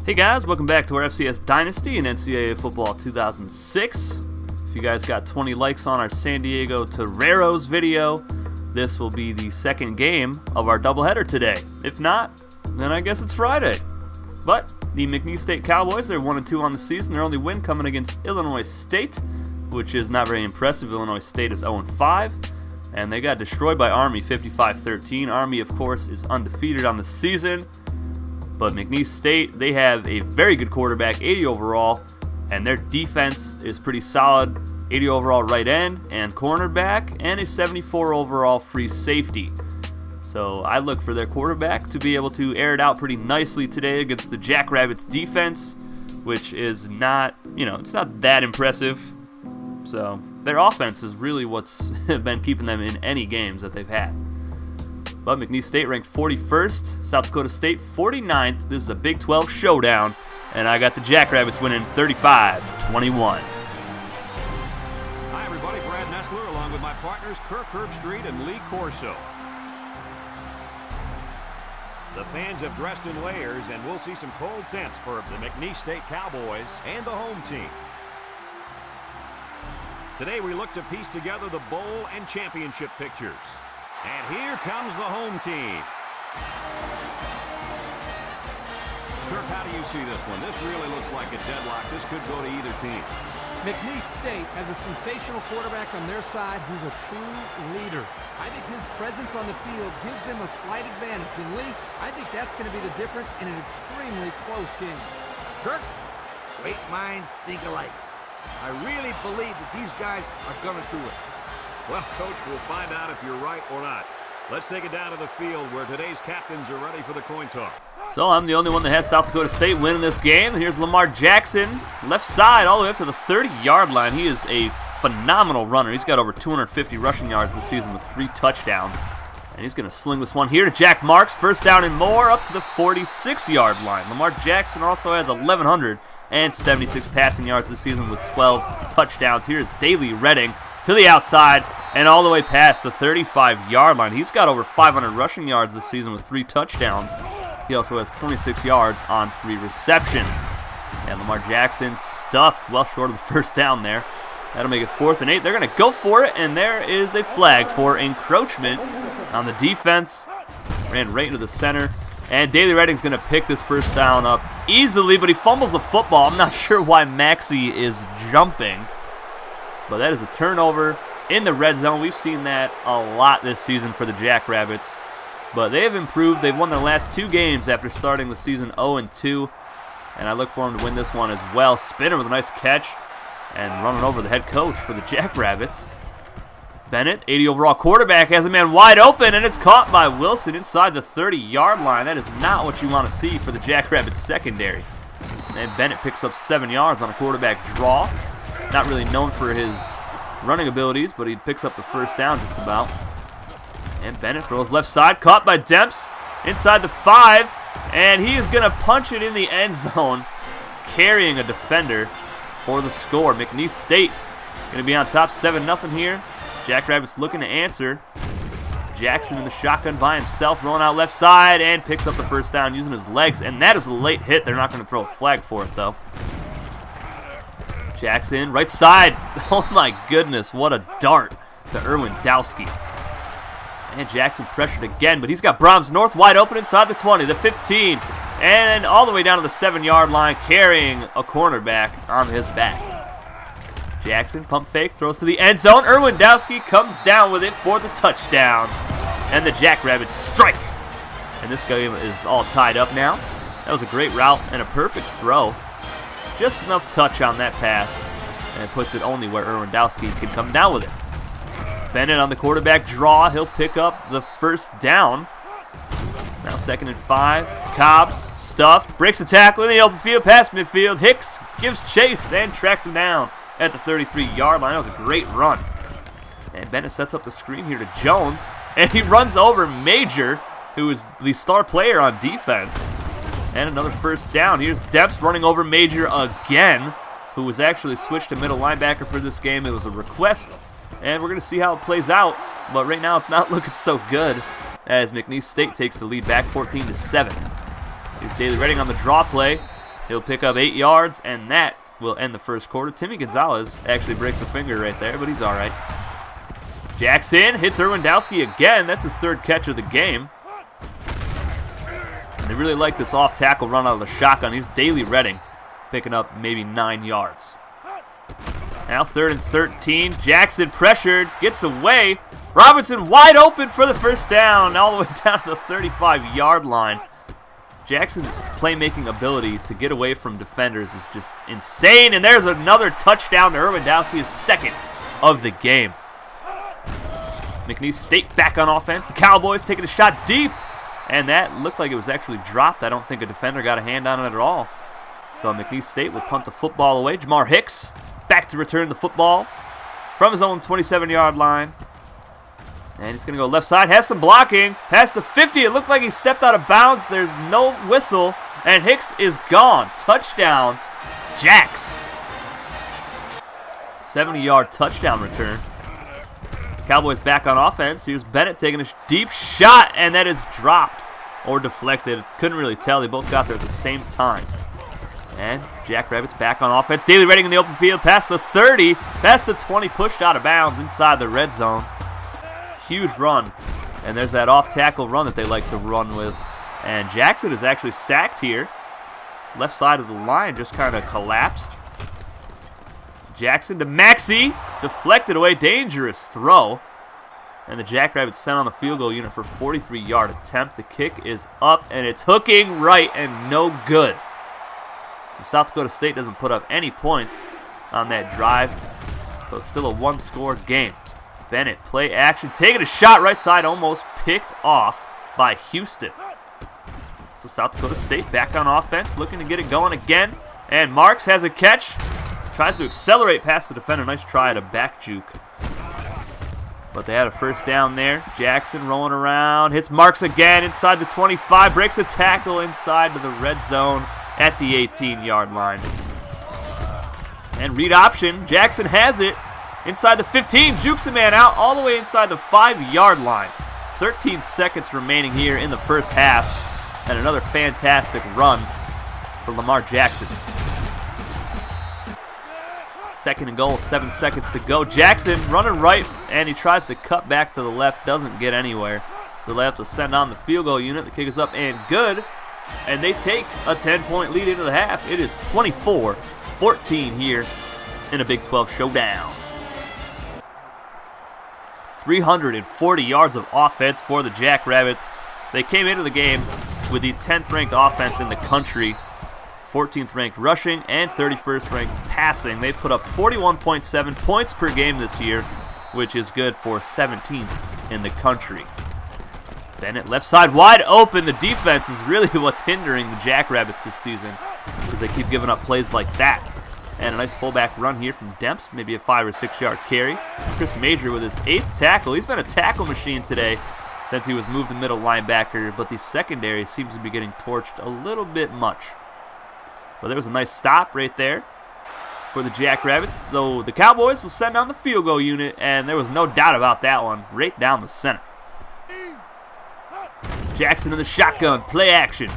Hey guys, welcome back to our FCS Dynasty in NCAA Football 2006. If you guys got 20 likes on our San Diego Toreros video, this will be the second game of our doubleheader today. If not, then I guess it's Friday. But the McNeese State Cowboys, they're 1-2 on the season. Their only win coming against Illinois State, which is not very impressive. Illinois State is 0-5, and they got destroyed by Army 55-13. Army, of course, is undefeated on the season. But McNeese State, they have a very good quarterback, 80 overall, and their defense is pretty solid, 80 overall right end and cornerback, and a 74 overall free safety. So I look for their quarterback to be able to air it out pretty nicely today against the Jackrabbits defense, which is not, it's not that impressive. So their offense is really what's been keeping them in any games that they've had. But McNeese State ranked 41st, South Dakota State 49th. This is a Big 12 showdown, and I got the Jackrabbits winning 35-21. Hi everybody, Brad Nessler along with my partners Kirk Herbstreit and Lee Corso. The fans have dressed in layers, and we'll see some cold temps for the McNeese State Cowboys and the home team. Today we look to piece together the bowl and championship pictures. And here comes the home team. Kirk, how do you see this one? This really looks like a deadlock. This could go to either team. McNeese State has a sensational quarterback on their side who's a true leader. I think his presence on the field gives them a slight advantage. And Lee, I think that's going to be the difference in an extremely close game. Kirk? Great minds think alike. I really believe that these guys are going to do it. Well, Coach, we'll find out if you're right or not. Let's take it down to the field where today's captains are ready for the coin toss. So I'm the only one that has South Dakota State winning this game. Here's Lamar Jackson, left side all the way up to the 30-yard line. He is a phenomenal runner. He's got over 250 rushing yards this season with 3 touchdowns. And he's going to sling this one here to Jack Marks. First down and more up to the 46-yard line. Lamar Jackson also has 1,176 passing yards this season with 12 touchdowns. Here's Daley Redding to the outside and all the way past the 35-yard line. He's got over 500 rushing yards this season with 3 touchdowns. He also has 26 yards on 3 receptions. And Lamar Jackson stuffed well short of the first down there. That'll make it 4th and 8. They're going to go for it, and there is a flag for encroachment on the defense. Ran right into the center. And Daley Redding's going to pick this first down up easily, but he fumbles the football. I'm not sure why Maxey is jumping. But that is a turnover in the red zone. We've seen that a lot this season for the Jackrabbits. But they have improved. They've won their last 2 games after starting the season 0-2. And I look for them to win this one as well. Spinner with a nice catch and running over the head coach for the Jackrabbits. Bennett, 80 overall quarterback, has a man wide open, and it's caught by Wilson inside the 30-yard line. That is not what you want to see for the Jackrabbits secondary. And Bennett picks up 7 yards on a quarterback draw. Not really known for his running abilities, but he picks up the first down just about. And Bennett throws left side, caught by Demps inside the 5, and he is going to punch it in the end zone, carrying a defender for the score. McNeese State going to be on top 7-0 here. Jackrabbits looking to answer. Jackson in the shotgun by himself, rolling out left side, and picks up the first down using his legs, and that is a late hit. They're not going to throw a flag for it, though. Jackson, right side. Oh my goodness, what a dart to Erwin Dowski. And Jackson pressured again, but he's got Brahms North wide open inside the 20, the 15, and all the way down to the 7-yard line, carrying a cornerback on his back. Jackson, pump fake, throws to the end zone. Erwin Dowski comes down with it for the touchdown. And the Jackrabbits strike. And this game is all tied up now. That was a great route and a perfect throw. Just enough touch on that pass, and it puts it only where Erwin Dowski can come down with it. Bennett on the quarterback draw. He'll pick up the first down. Now 2nd and 5. Cobbs stuffed, breaks the tackle in the open field, past midfield. Hicks gives chase and tracks him down at the 33-yard line. That was a great run. And Bennett sets up the screen here to Jones, and he runs over Major, who is the star player on defense. And another first down. Here's Demps running over Major again, who was actually switched to middle linebacker for this game. It was a request, and we're going to see how it plays out. But right now it's not looking so good as McNeese State takes the lead back 14-7. Here's Daley Redding on the draw play. He'll pick up 8 yards, and that will end the first quarter. Timmy Gonzalez actually breaks a finger right there, but he's all right. Jackson hits Irwindowski again. That's his 3rd catch of the game. And they really like this off-tackle run out of the shotgun. He's Daly Redding, picking up maybe 9 yards. Now 3rd and 13. Jackson pressured, gets away. Robinson wide open for the first down, all the way down to the 35-yard line. Jackson's playmaking ability to get away from defenders is just insane. And there's another touchdown to Irwindowski, his 2nd of the game. McNeese State back on offense. The Cowboys taking a shot deep. And that looked like it was actually dropped. I don't think a defender got a hand on it at all. So McNeese State will punt the football away. Jamar Hicks back to return the football from his own 27-yard line. And he's going to go left side. Has some blocking. Past the 50. It looked like he stepped out of bounds. There's no whistle. And Hicks is gone. Touchdown, Jacks. 70-yard touchdown return. Cowboys back on offense. Here's Bennett taking a deep shot. And that is dropped or deflected. Couldn't really tell. They both got there at the same time. And Jackrabbits back on offense. Daly Redding in the open field. Past the 30. Past the 20. Pushed out of bounds inside the red zone. Huge run, and there's that off-tackle run that they like to run with. And Jackson is actually sacked here. Left side of the line just kind of collapsed. Jackson to Maxey, deflected away, dangerous throw. And the Jackrabbits sent on the field goal unit for a 43-yard attempt. The kick is up, and it's hooking right and no good. So South Dakota State doesn't put up any points on that drive. So it's still a 1-score game. Bennett, play action, taking a shot right side, almost picked off by Houston. So South Dakota State back on offense, looking to get it going again. And Marks has a catch, tries to accelerate past the defender. Nice try at a back juke. But they had a first down there. Jackson rolling around, hits Marks again inside the 25, breaks a tackle inside to the red zone at the 18-yard line. And read option, Jackson has it. Inside the 15, jukes a man out all the way inside the 5-yard line. 13 seconds remaining here in the first half. And another fantastic run for Lamar Jackson. 2nd and goal, 7 seconds to go. Jackson running right, and he tries to cut back to the left, doesn't get anywhere. So they have to send on the field goal unit. The kick is up and good. And they take a 10-point lead into the half. It is 24-14 here in a Big 12 showdown. 340 yards of offense for the Jackrabbits. They came into the game with the 10th ranked offense in the country, 14th ranked rushing, and 31st ranked passing. They've put up 41.7 points per game this year, which is good for 17th in the country. Bennett left side wide open. The defense is really what's hindering the Jackrabbits this season because they keep giving up plays like that. And a nice fullback run here from Demps, maybe a 5 or 6 yard carry. Chris Major with his 8th tackle. He's been a tackle machine today since he was moved to middle linebacker, but the secondary seems to be getting torched a little bit much. But there was a nice stop right there for the Jackrabbits. So the Cowboys will send down the field goal unit, and there was no doubt about that one, right down the center. Jackson in the shotgun, play action.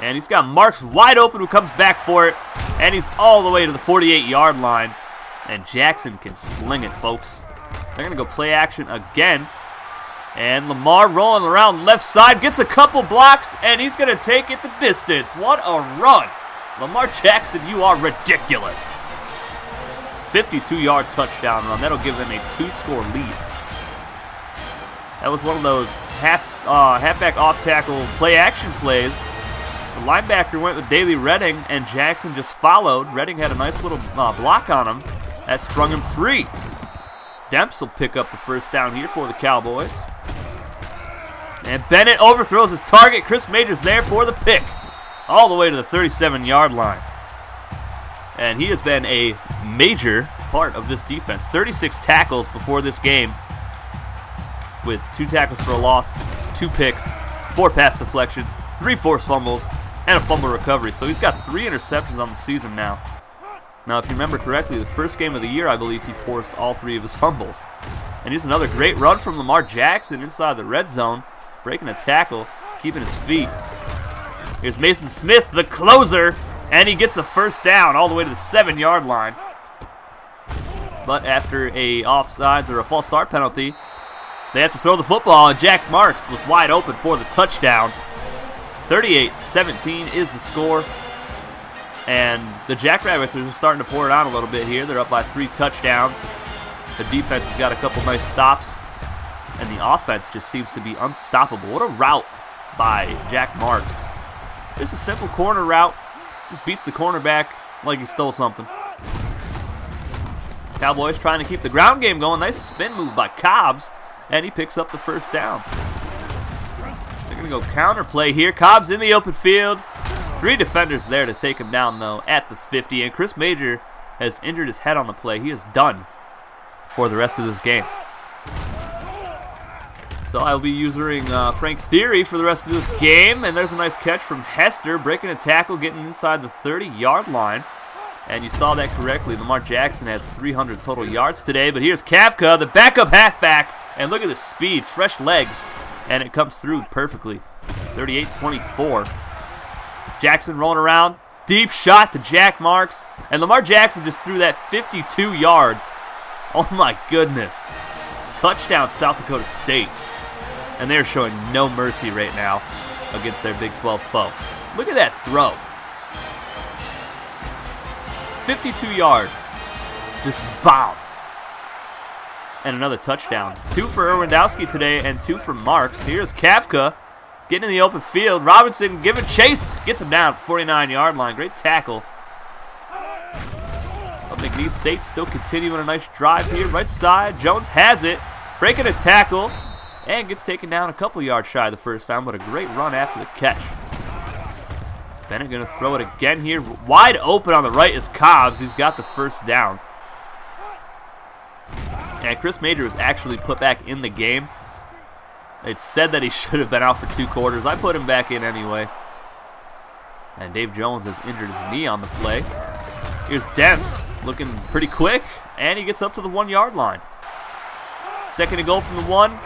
And he's got Marks wide open who comes back for it. And he's all the way to the 48-yard line. And Jackson can sling it, folks. They're going to go play action again. And Lamar rolling around left side. Gets a couple blocks. And he's going to take it the distance. What a run. Lamar Jackson, you are ridiculous. 52-yard touchdown run. That'll give them a 2-score lead. That was one of those halfback off-tackle play-action plays. The linebacker went with Daly Redding, and Jackson just followed. Redding had a nice little block on him. That sprung him free. Demps will pick up the first down here for the Cowboys. And Bennett overthrows his target. Chris Major's there for the pick. All the way to the 37-yard line. And he has been a major part of this defense. 36 tackles before this game, with 2 tackles for a loss, 2 picks, 4 pass deflections, 3 forced fumbles, and a fumble recovery. So he's got 3 interceptions on the season now. Now, if you remember correctly, the first game of the year, I believe he forced all 3 of his fumbles. And here's another great run from Lamar Jackson inside the red zone, breaking a tackle, keeping his feet. Here's Mason Smith, the closer, and he gets a first down all the way to the 7-yard line. But after a offsides or a false start penalty, they have to throw the football, and Jack Marks was wide open for the touchdown. 38-17 is the score. And the Jackrabbits are just starting to pour it on a little bit here. They're up by 3 touchdowns. The defense has got a couple nice stops, and the offense just seems to be unstoppable. What a route by Jack Marks. Just a simple corner route. Just beats the cornerback like he stole something. Cowboys trying to keep the ground game going. Nice spin move by Cobbs, and he picks up the first down. They're going to go counter play here. Cobbs in the open field. 3 defenders there to take him down, though, at the 50. And Chris Major has injured his head on the play. He is done for the rest of this game. So I'll be using Frank Theory for the rest of this game. And there's a nice catch from Hester, breaking a tackle, getting inside the 30-yard line. And you saw that correctly. Lamar Jackson has 300 total yards today. But here's Kafka, the backup halfback. And look at the speed, fresh legs. And it comes through perfectly. 38-24. Jackson rolling around. Deep shot to Jack Marks. And Lamar Jackson just threw that 52 yards. Oh my goodness. Touchdown, South Dakota State. And they're showing no mercy right now against their Big 12 foe. Look at that throw. 52-yard. Just bomb. And another touchdown. 2 for Irwindowski today and 2 for Marks. Here's Kafka getting in the open field. Robinson giving chase. Gets him down at the 49-yard line. Great tackle. But McNeese State still continuing a nice drive here. Right side. Jones has it. Breaking a tackle. And gets taken down a couple yards shy the first time. But a great run after the catch. Bennett going to throw it again here. Wide open on the right is Cobbs. He's got the first down. And Chris Major was actually put back in the game. It's said that he should have been out for 2 quarters. I put him back in anyway. And Dave Jones has injured his knee on the play. Here's Demps looking pretty quick. And he gets up to the 1-yard line. 2nd and goal from the 1.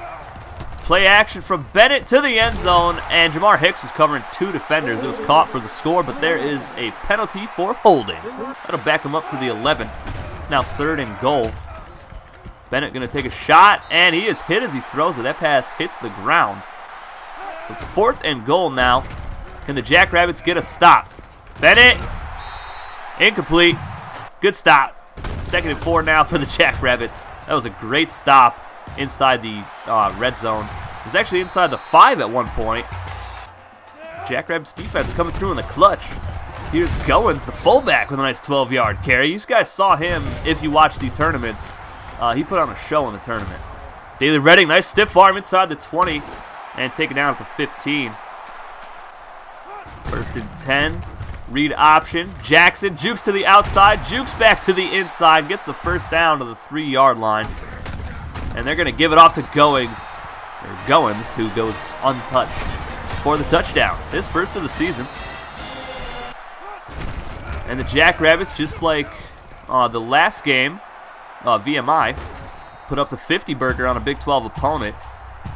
Play action from Bennett to the end zone. And Jamar Hicks was covering 2 defenders. It was caught for the score, but there is a penalty for holding. That'll back him up to the 11. It's now 3rd and goal. Bennett going to take a shot, and he is hit as he throws it. That pass hits the ground. So it's 4th and goal now. Can the Jackrabbits get a stop? Bennett, incomplete. Good stop. 2nd and 4 now for the Jackrabbits. That was a great stop inside the red zone. It was actually inside the 5 at one point. Jackrabbits defense coming through in the clutch. Here's Goins, the fullback, with a nice 12-yard carry. You guys saw him if you watched the tournaments. He put on a show in the tournament. Daily Redding, nice stiff arm inside the 20 and taken down at the 15. 1st and 10. Read option. Jackson jukes to the outside, jukes back to the inside, gets the first down to the 3-yard line. And they're going to give it off to Goins, who goes untouched for the touchdown. His first of the season. And the Jackrabbits, just like the last game, VMI, put up the 50-burger on a Big 12 opponent.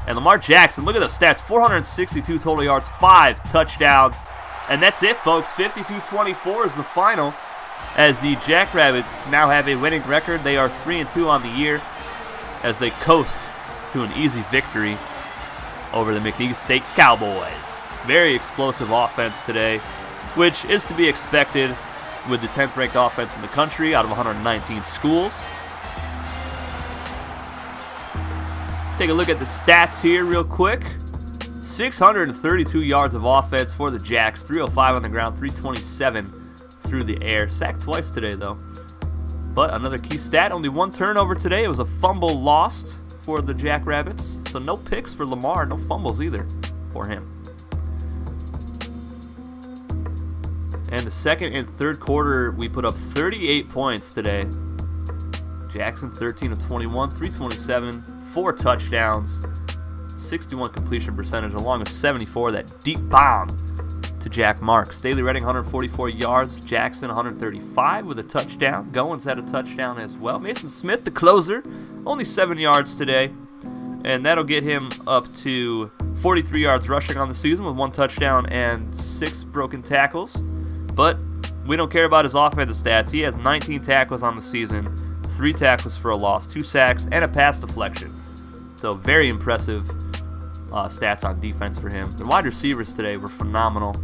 And Lamar Jackson, look at those stats, 462 total yards, 5 touchdowns. And that's it, folks. 52-24 is the final, as the Jackrabbits now have a winning record. They are 3-2 on the year as they coast to an easy victory over the McNeese State Cowboys. Very explosive offense today, which is to be expected with the 10th ranked offense in the country out of 119 schools. Take a look at the stats here real quick. 632 yards of offense for the Jacks, 305 on the ground, 327 through the air. Sacked twice today, though. But another key stat, only 1 turnover today. It was a fumble lost for the Jackrabbits. So no picks for Lamar, no fumbles either for him. And the 2nd and 3rd quarter, we put up 38 points today. Jackson, 13 of 21, 327, 4 touchdowns, 61 completion percentage, along with 74, that deep bomb to Jack Marks. Daily Redding, 144 yards. Jackson, 135 with a touchdown. Goins had a touchdown as well. Mason Smith, the closer, only 7 yards today. and that'll get him up to 43 yards rushing on the season with 1 touchdown and 6 broken tackles. But we don't care about his offensive stats. He has 19 tackles on the season, 3 tackles for a loss, 2 sacks, and a pass deflection. So very impressive stats on defense for him. The wide receivers today were phenomenal.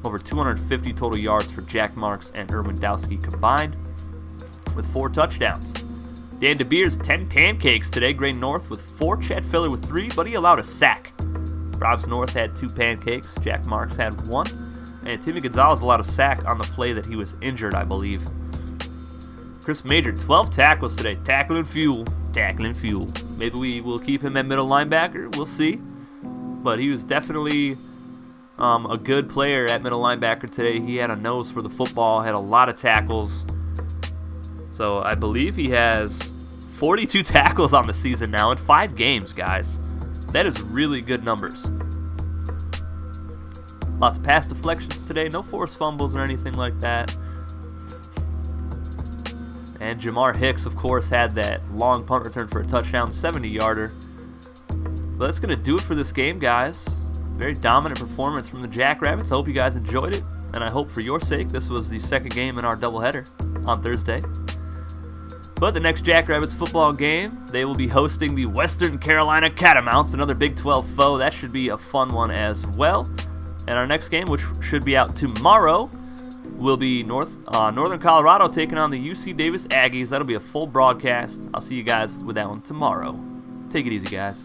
Over 250 total yards for Jack Marks and Erwindowski combined, with 4 touchdowns. Dan DeBeers, 10 pancakes today. Gray North with 4. Chad Filler with 3, but he allowed a sack. Robs North had 2 pancakes. Jack Marks had 1. And Timmy Gonzalez allowed a sack on the play that he was injured, I believe. Chris Major, 12 tackles today. Tackling fuel. Tackling fuel. Maybe we will keep him at middle linebacker. We'll see. But he was definitely a good player at middle linebacker today. He had a nose for the football, had a lot of tackles. So I believe he has 42 tackles on the season now in 5 games, guys. That is really good numbers. Lots of pass deflections today. No forced fumbles or anything like that. And Jamar Hicks, of course, had that long punt return for a touchdown, 70-yarder. But that's going to do it for this game, guys. Very dominant performance from the Jackrabbits. I hope you guys enjoyed it. And I hope for your sake this was the second game in our doubleheader on Thursday. But the next Jackrabbits football game, they will be hosting the Western Carolina Catamounts, another Big 12 foe. That should be a fun one as well. And our next game, which should be out tomorrow, will be Northern Colorado taking on the UC Davis Aggies. That'll be a full broadcast. I'll see you guys with that one tomorrow. Take it easy, guys.